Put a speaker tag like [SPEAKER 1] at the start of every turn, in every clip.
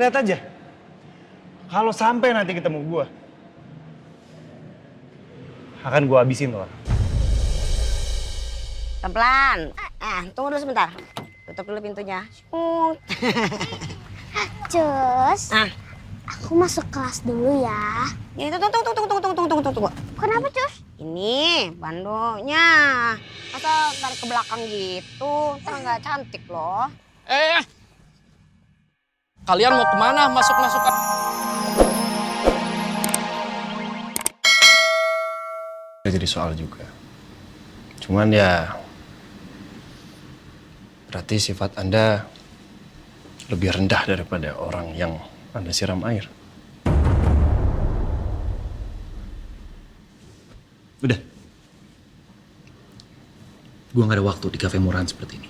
[SPEAKER 1] Lihat aja. Kalau sampai nanti ketemu gue, akan gue habisin tuh orang.
[SPEAKER 2] Pelan-pelan. Tunggu dulu sebentar. Tutup dulu pintunya.
[SPEAKER 3] Cus, aku masuk kelas dulu ya.
[SPEAKER 2] Ini tunggu.
[SPEAKER 3] Kenapa Cus?
[SPEAKER 2] Ini bandonya. Masa tarik ke belakang gitu? Ntar nggak cantik loh.
[SPEAKER 4] Kalian mau kemana? Masuk.
[SPEAKER 1] Jadi soal juga. Cuman ya, berarti sifat Anda lebih rendah daripada orang yang Anda siram air.
[SPEAKER 5] Udah. Gua gak ada waktu di kafe murahan seperti ini.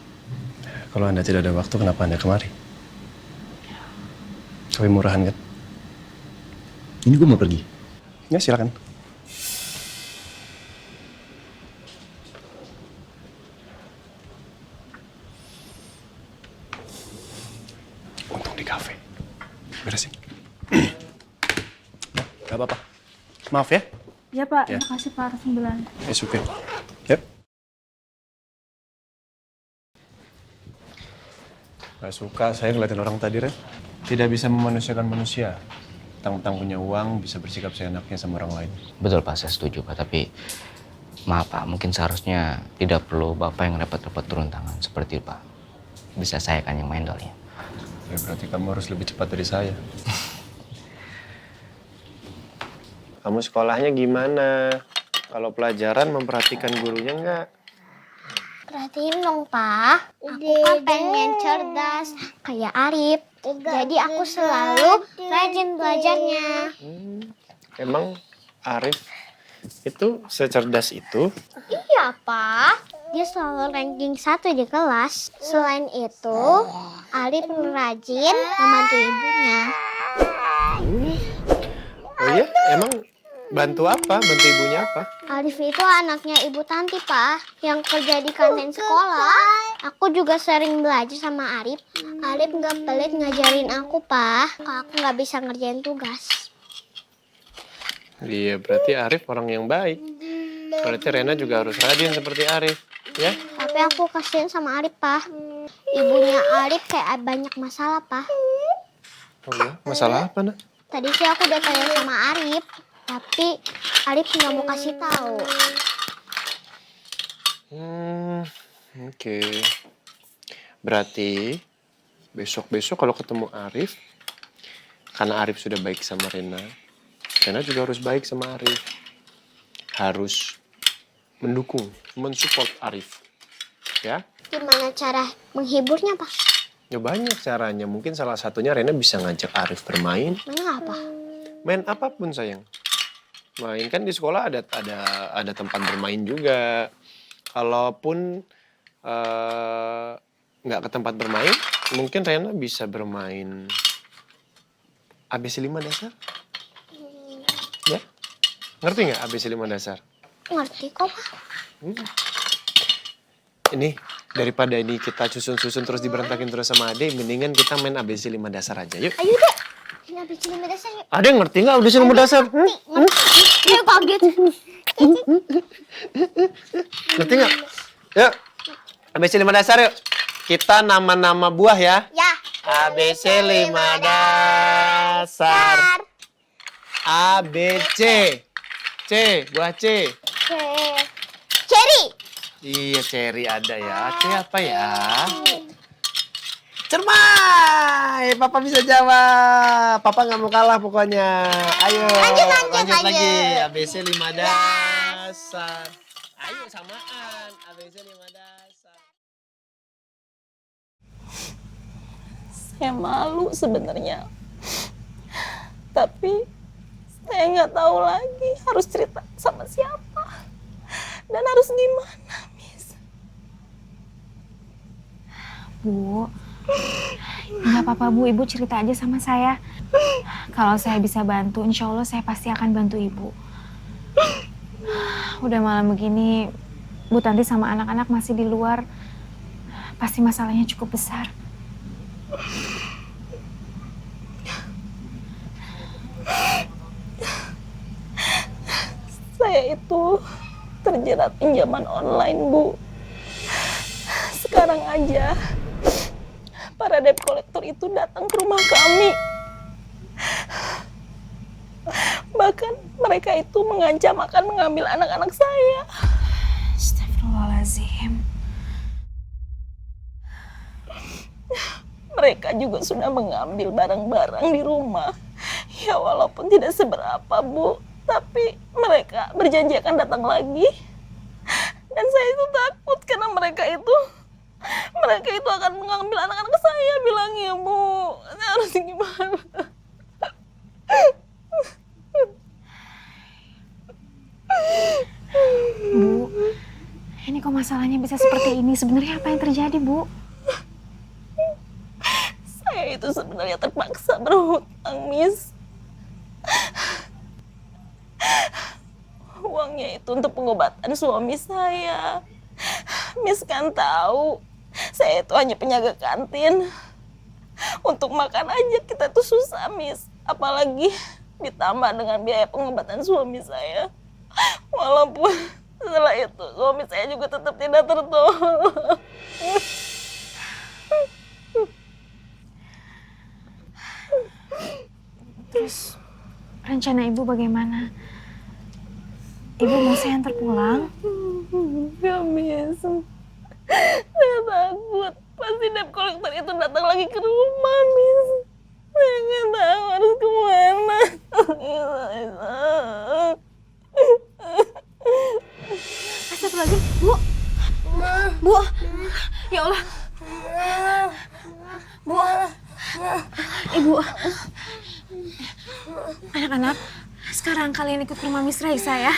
[SPEAKER 1] Kalau Anda tidak ada waktu, kenapa Anda kemari? Kafe murahan kan?
[SPEAKER 5] Ini gua mau pergi.
[SPEAKER 1] Ya silakan. Untung di kafe. Beresin. Gak apa-apa. Maaf ya.
[SPEAKER 6] Ya Pak,
[SPEAKER 1] Ya.
[SPEAKER 6] makasih Pak, harus sembilan.
[SPEAKER 1] It's okay. Yep. Gak suka saya ngeliatin orang tadi, Ren. Tidak bisa memanusiakan manusia. Tentang punya uang, bisa bersikap seenaknya sama orang lain.
[SPEAKER 7] Betul Pak, saya setuju Pak. Tapi maaf Pak, mungkin seharusnya tidak perlu Bapak yang repot-repot turun tangan seperti Pak. Bisa saya kan yang handle-nya.
[SPEAKER 1] Ya, berarti kamu harus lebih cepat dari saya. Kamu sekolahnya gimana? Kalau pelajaran memperhatikan gurunya nggak?
[SPEAKER 3] Perhatiin dong, Pak. Aku kan pengen cerdas kayak Arif. Jadi aku selalu rajin belajarnya.
[SPEAKER 1] Emang Arif itu secerdas itu?
[SPEAKER 3] Iya, Pak. Dia selalu ranking 1 di kelas. Selain itu, Arif rajin membantu ibunya.
[SPEAKER 1] Oh iya? Emang bantu apa? Bantu ibunya apa?
[SPEAKER 3] Arif itu anaknya Ibu Tanti, Pak, yang kerja di kantin sekolah. Aku juga sering belajar sama Arif. Arif nggak pelit ngajarin aku, Pak. Kalau aku nggak bisa ngerjain tugas.
[SPEAKER 1] Iya, berarti Arif orang yang baik. Berarti Rena juga harus rajin seperti Arif, ya?
[SPEAKER 3] Tapi aku kasihan sama Arif, Pak. Ibunya Arif kayak banyak masalah, Pak.
[SPEAKER 1] Oh iya? Masalah apa, Nak?
[SPEAKER 3] Tadi sih aku udah tanya sama Arif, tapi Arif nggak mau kasih tahu.
[SPEAKER 1] Oke. Berarti besok-besok kalau ketemu Arif, karena Arif sudah baik sama Rena, Rena juga harus baik sama Arif. Harus mendukung, mensupport Arif. Ya?
[SPEAKER 3] Gimana cara menghiburnya, Pak?
[SPEAKER 1] Ya banyak caranya. Mungkin salah satunya Rena bisa ngajak Arif bermain.
[SPEAKER 3] Mana apa?
[SPEAKER 1] Main apapun, sayang. Main kan di sekolah ada tempat bermain juga. Kalaupun nggak ke tempat bermain, mungkin Rena bisa bermain ABC 5 dasar. Ya? Ngerti nggak ABC 5 dasar?
[SPEAKER 3] Ngerti kok, Pak.
[SPEAKER 1] Ini daripada ini kita susun-susun terus diberantakin terus sama Ade, mendingan kita main ABC 5 dasar aja. Yuk.
[SPEAKER 3] Ayo deh. Ini habis ini dasar yuk.
[SPEAKER 1] Ada yang ngerti nggak ABC 5 dasar?
[SPEAKER 3] Ayo kaget.
[SPEAKER 1] Ngerti nggak? Yuk. ABC 5 dasar yuk. Kita nama-nama buah ya.
[SPEAKER 3] Ya.
[SPEAKER 1] ABC 5 dasar. A, B, C. C, buah C.
[SPEAKER 3] Cherry.
[SPEAKER 1] Iya, cherry ada ya. C apa ya? Cermai. Papa bisa jawab. Papa nggak mau kalah pokoknya. Ayo. Lanjut lagi. ABC 5 dasar. Ayo samaan. ABC 5 dasar.
[SPEAKER 6] Saya malu sebenarnya. Tapi saya nggak tahu lagi harus cerita sama siapa. Dan harus gimana, Miss?
[SPEAKER 8] Bu, nggak apa-apa Bu, Ibu cerita aja sama saya. Kalau saya bisa bantu, insya Allah saya pasti akan bantu Ibu. Udah malam begini, Bu Tanti sama anak-anak masih di luar. Pasti masalahnya cukup besar.
[SPEAKER 6] saya itu terjerat pinjaman online, Bu. Sekarang aja para debt collector itu datang ke rumah kami. Bahkan mereka itu mengancam akan mengambil anak-anak saya.
[SPEAKER 8] Astagfirullahaladzim.
[SPEAKER 6] Mereka juga sudah mengambil barang-barang di rumah. Ya walaupun tidak seberapa, Bu. Tapi mereka berjanji akan datang lagi. Dan saya itu takut karena mereka itu akan mengambil anak-anak saya, bilangnya, Bu. Saya harus gimana?
[SPEAKER 8] Bu, ini kok masalahnya bisa seperti ini? Sebenarnya apa yang terjadi, Bu?
[SPEAKER 6] Saya itu sebenarnya terpaksa berhutang, Miss. Uangnya itu untuk pengobatan suami saya. Miss kan tahu, saya itu hanya penjaga kantin. Untuk makan aja kita tuh susah, Miss. Apalagi ditambah dengan biaya pengobatan suami saya. Walaupun setelah itu suami saya juga tetap tidak tertolong.
[SPEAKER 8] Terus rencana Ibu bagaimana? Ibu mau saya antar pulang?
[SPEAKER 6] Enggak, Miss. Saya takut. Pasti debt collector itu datang lagi ke rumah, Miss. Saya nggak tahu harus kemana.
[SPEAKER 8] Astagfirullahaladzim, Bu. Bu. Ya Allah. Bu. Ibu. Anak-anak, sekarang kalian ikut ke rumah Miss Raisa ya.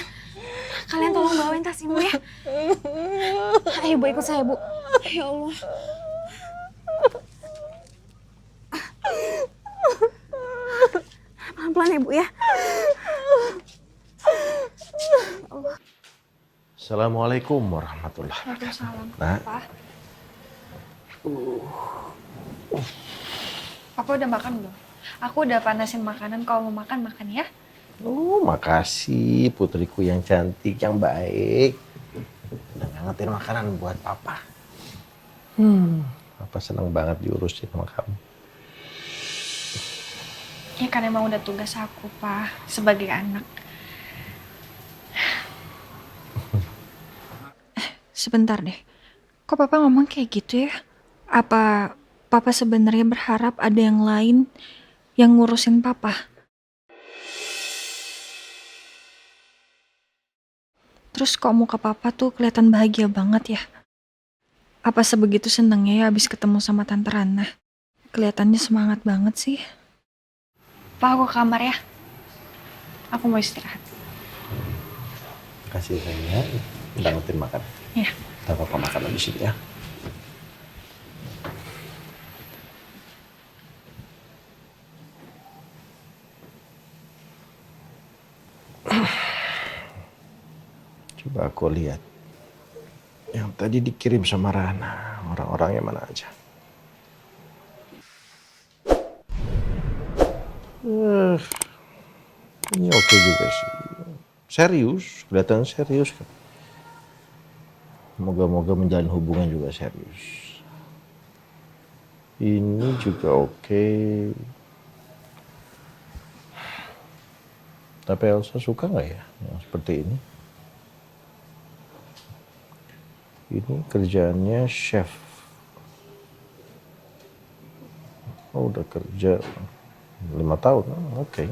[SPEAKER 8] Kalian tolong bawain tas Ibu ya. Ayo Bu, ikut saya, Bu. Ya Allah. Pelan-pelan ya, Bu ya.
[SPEAKER 9] Assalamualaikum warahmatullahi wabarakatuh. Nah,
[SPEAKER 8] Papa udah makan belum? Aku udah panasin makanan. Kalau mau makan, makan ya.
[SPEAKER 9] makasih putriku yang cantik, yang baik. Udah ngangetin makanan buat papa. Papa senang banget diurusin sama kamu.
[SPEAKER 8] Ya kan emang udah tugas aku, Pak, sebagai anak. Sebentar deh. Kok Papa ngomong kayak gitu ya? Apa Papa sebenarnya berharap ada yang lain yang ngurusin Papa? Terus kok muka Papa tuh kelihatan bahagia banget ya? Apa sebegitu senangnya ya abis ketemu sama Tante Rana? Kelihatannya semangat banget sih. Pak, aku ke kamar ya. Aku mau istirahat.
[SPEAKER 9] Kasih sayangnya, udah ngangetin makan.
[SPEAKER 8] Ya.
[SPEAKER 9] Kita papa makan di sini ya. Coba aku lihat yang tadi dikirim sama Rana, orang-orangnya mana aja. Ini oke juga sih. Serius, kelihatan serius kan. Moga-moga menjalin hubungan juga serius. Ini juga oke. Tapi Elsa suka nggak ya yang seperti ini? Ini kerjaannya chef. Oh, udah kerja 5 tahun. Oke.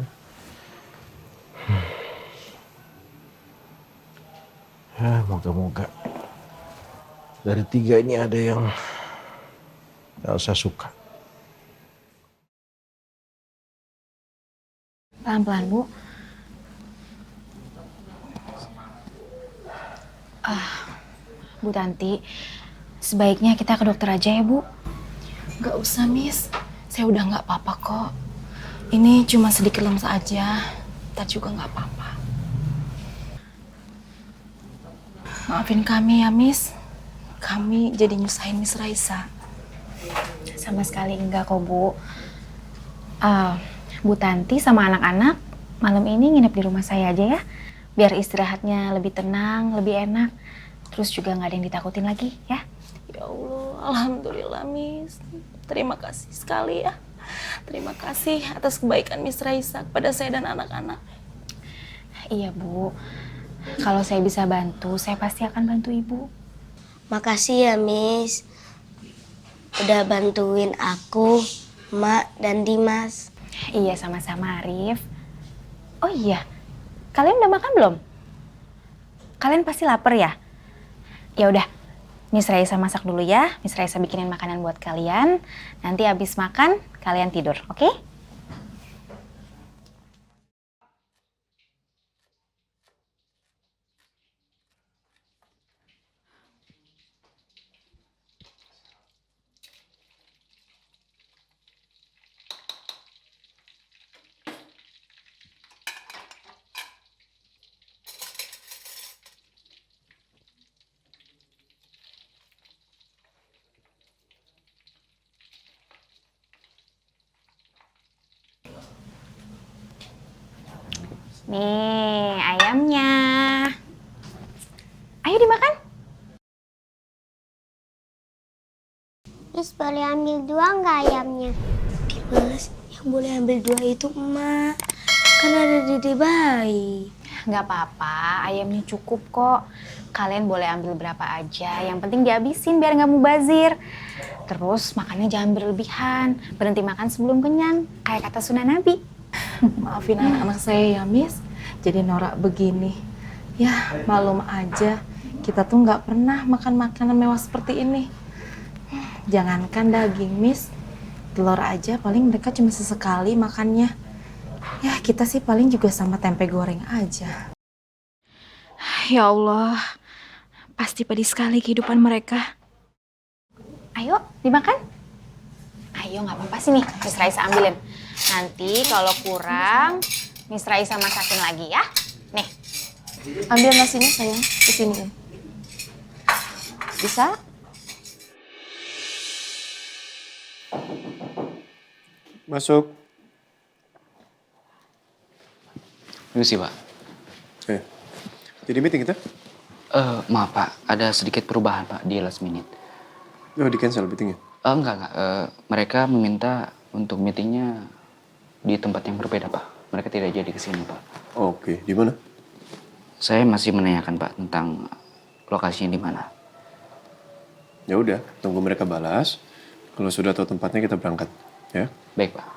[SPEAKER 9] Ya, moga-moga dari 3 ini ada yang Elsa suka.
[SPEAKER 8] Pelan-pelan, Bu. Bu Tanti, sebaiknya kita ke dokter aja ya, Bu.
[SPEAKER 6] Gak usah, Miss. Saya udah gak apa-apa kok. Ini cuma sedikit lemes aja. Ntar juga gak apa-apa. Maafin kami ya, Miss. Kami jadi nyusahin Miss Raisa.
[SPEAKER 8] Sama sekali enggak kok, Bu. Bu Tanti sama anak-anak malam ini nginep di rumah saya aja ya.
[SPEAKER 10] Biar istirahatnya lebih tenang, lebih enak. Terus juga nggak ada yang ditakutin lagi ya.
[SPEAKER 6] Ya Allah, alhamdulillah Miss. Terima kasih sekali ya. Terima kasih atas kebaikan Miss Raisa kepada saya dan anak-anak.
[SPEAKER 10] Iya Bu, kalau saya bisa bantu, saya pasti akan bantu Ibu.
[SPEAKER 3] Makasih ya, Miss. Udah bantuin aku, Mak, dan Dimas.
[SPEAKER 10] Iya, sama-sama Arif. Oh iya, kalian udah makan belum? Kalian pasti lapar ya? Ya udah, Miss Raisa masak dulu ya. Miss Raisa bikinin makanan buat kalian. Nanti habis makan, kalian tidur, oke? Nih, ayamnya. Ayo dimakan.
[SPEAKER 3] Miss, boleh ambil 2 nggak ayamnya?
[SPEAKER 2] Dimas, yang boleh ambil 2 itu emak. Kan ada dede bayi.
[SPEAKER 10] Nggak apa-apa, ayamnya cukup kok. Kalian boleh ambil berapa aja, yang penting dihabisin biar nggak mubazir. Terus makannya jangan berlebihan, berhenti makan sebelum kenyang, kayak kata Sunan Nabi.
[SPEAKER 6] Maafin anak-anak saya ya Miss, jadi norak begini. Ya malum aja, kita tuh nggak pernah makan makanan mewah seperti ini. Jangankan daging Miss, telur aja paling mereka cuma sesekali makannya. Ya kita sih paling juga sama tempe goreng aja.
[SPEAKER 8] Ya Allah, pasti pedih sekali kehidupan mereka.
[SPEAKER 10] Ayo, dimakan. Ayo, nggak apa-apa sih nih, Miss Raisa ambilin. Nanti kalau kurang, Miss Raisa masakin lagi ya. Nih.
[SPEAKER 6] Ambil nasinya sayang, kesiniin. Bisa?
[SPEAKER 1] Masuk.
[SPEAKER 7] Permisi, Pak.
[SPEAKER 1] Jadi meeting kita?
[SPEAKER 7] Maaf, Pak. Ada sedikit perubahan, Pak, di last minute.
[SPEAKER 1] Oh, di cancel meetingnya?
[SPEAKER 7] Enggak. Mereka meminta untuk meetingnya di tempat yang berbeda, Pak. Mereka tidak jadi kesini, Pak.
[SPEAKER 1] Oke, di mana?
[SPEAKER 7] Saya masih menanyakan, Pak, tentang lokasinya di mana.
[SPEAKER 1] Ya udah, tunggu mereka balas. Kalau sudah tahu tempatnya kita berangkat, ya.
[SPEAKER 7] Baik, Pak.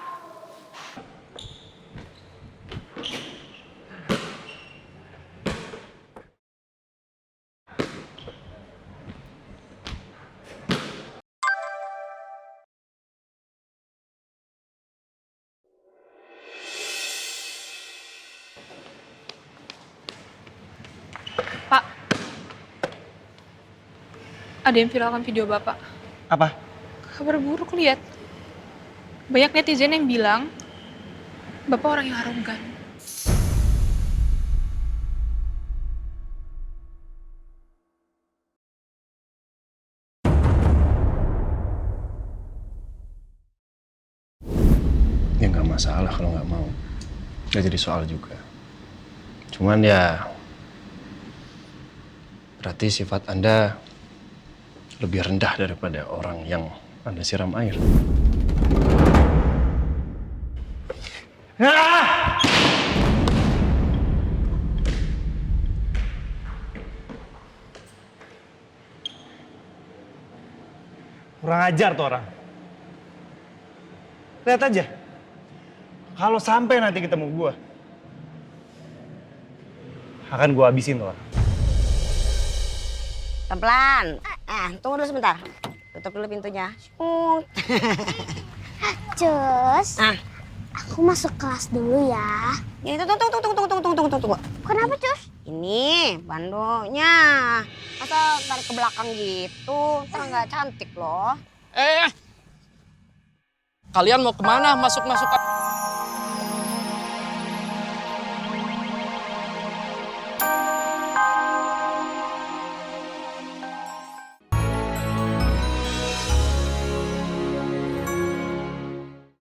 [SPEAKER 8] Pak, ada yang viralkan video Bapak.
[SPEAKER 9] Apa?
[SPEAKER 8] Kabar buruk lihat. Banyak netizen yang bilang Bapak orang yang arogan.
[SPEAKER 1] Ya nggak masalah kalau nggak mau. Nggak jadi soal juga. Cuman ya, berarti sifat Anda lebih rendah daripada orang yang Anda siram air.
[SPEAKER 9] Kurang ajar tuh orang. Lihat aja. Kalau sampai nanti ketemu gue, akan gue habisin tuh orang.
[SPEAKER 2] Pelan-pelan. Tunggu dulu sebentar. Tutup dulu pintunya.
[SPEAKER 3] Cus, aku masuk kelas dulu ya.
[SPEAKER 2] Ini tunggu.
[SPEAKER 3] Kenapa, Cus?
[SPEAKER 2] Ini bandonya. Masa tarik ke belakang gitu? Ntar nggak cantik loh.
[SPEAKER 4] Kalian mau kemana? Masuk.